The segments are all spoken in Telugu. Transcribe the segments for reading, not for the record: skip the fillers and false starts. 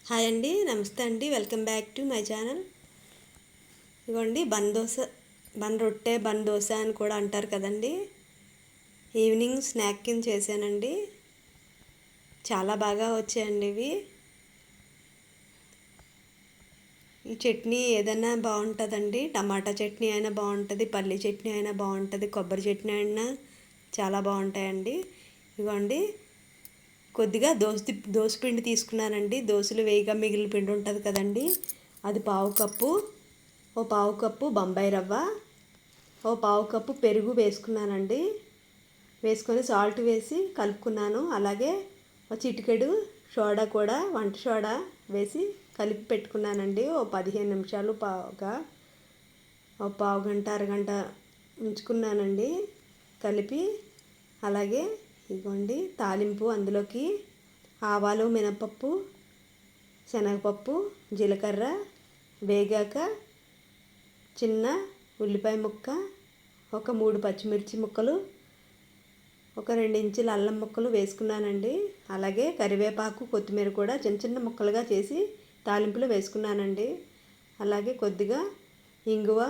హాయ్ అండి, నమస్తే అండి. Welcome back to my channel. ఇదిగోండి బన్ రొట్టె బన్ దోశ అని కూడా అంటారు కదండి. ఈవినింగ్ స్నాక్ కింద చేశానండి. చాలా బాగా వచ్చాయండి ఇవి. ఈ చట్నీ ఏదైనా బాగుంటుందండి. టమాటా చట్నీ అయినా బాగుంటుంది, పల్లి చట్నీ అయినా బాగుంటుంది, కొబ్బరి చట్నీ అయినా చాలా బాగుంటాయండి. ఇదిగోండి కొద్దిగా దోశ పిండి తీసుకున్నానండి. దోశలు వేయగా మిగిలిన పిండి ఉంటుంది కదండి, అది పావు కప్పు బొంబాయి రవ్వ, పావు కప్పు పెరుగు వేసుకున్నానండి. వేసుకొని సాల్ట్ వేసి కలుపుకున్నాను. అలాగే చిటికెడు సోడా కూడా, వంట సోడా వేసి కలిపి పెట్టుకున్నానండి. 15 నిమిషాలు పావు గంట అరగంట ఉంచుకున్నానండి కలిపి. అలాగే ఇదిగోండి తాలింపు, అందులోకి ఆవాలు, మినపప్పు, శనగపప్పు, జీలకర్ర వేగాక చిన్న ఉల్లిపాయ ముక్క, ఒక 3 పచ్చిమిర్చి ముక్కలు, ఒక 2 ఇంచుల అల్లం ముక్కలు వేసుకున్నానండి. అలాగే కరివేపాకు, కొత్తిమీర కూడా చిన్న చిన్న ముక్కలుగా చేసి తాలింపులో వేసుకున్నానండి. అలాగే కొద్దిగా ఇంగువ,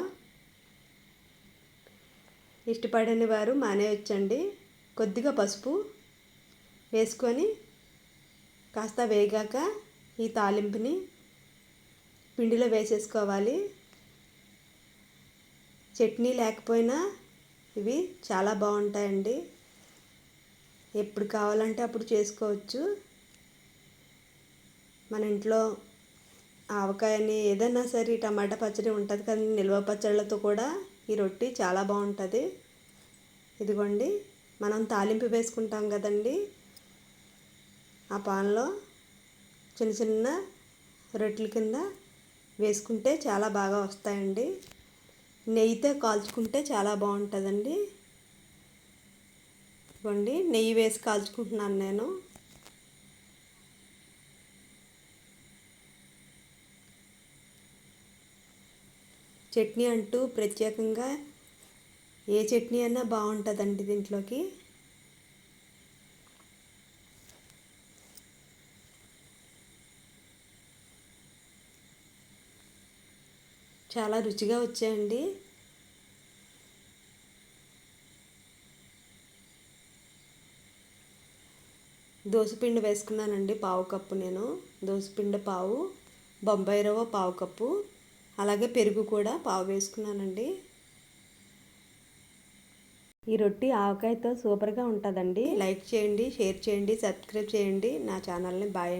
ఇష్టపడని వారు మానేయొచ్చండి. కొద్దిగా పసుపు వేసుకొని కాస్త వేగాక ఈ తాలింపుని పిండిలో వేసేసుకోవాలి. చట్నీ లేకపోయినా ఇవి చాలా బాగుంటాయండి. ఎప్పుడు కావాలంటే అప్పుడు చేసుకోవచ్చు. మన ఇంట్లో ఆవకాయని ఏదైనా సరే, టమాటా పచ్చడి ఉంటుంది కానీ నిల్వ పచ్చళ్ళతో కూడా ఈ రొట్టి చాలా బాగుంటుంది. ఇదిగోండి మనం తాలింపు వేసుకుంటాం కదండి, ఆ పాన్లో చిన్న చిన్న రొట్టెల కింద వేసుకుంటే చాలా బాగా వస్తాయండి. నెయ్యితో కాల్చుకుంటే చాలా బాగుంటుందండి. ఇదిగోండి నెయ్యి వేసి కాల్చుకుంటున్నాను నేను. చట్నీ అంటూ ప్రత్యేకంగా ఏ చట్నీ అయినా బాగుంటుందండి దీంట్లోకి. చాలా రుచిగా వచ్చాయండి. దోసపిండి వేసుకున్నానండి పావు కప్పు. నేను దోసపిండి పావు, బొంబాయి రవ్వ పావు కప్పు, అలాగే పెరుగు కూడా పావు వేసుకున్నానండి. ఈ రొట్టి ఆవకాయతో సూపర్గా ఉంటుందండి. లైక్ చేయండి, షేర్ చేయండి, సబ్స్క్రైబ్ చేయండి నా ఛానల్ని. బాయ్.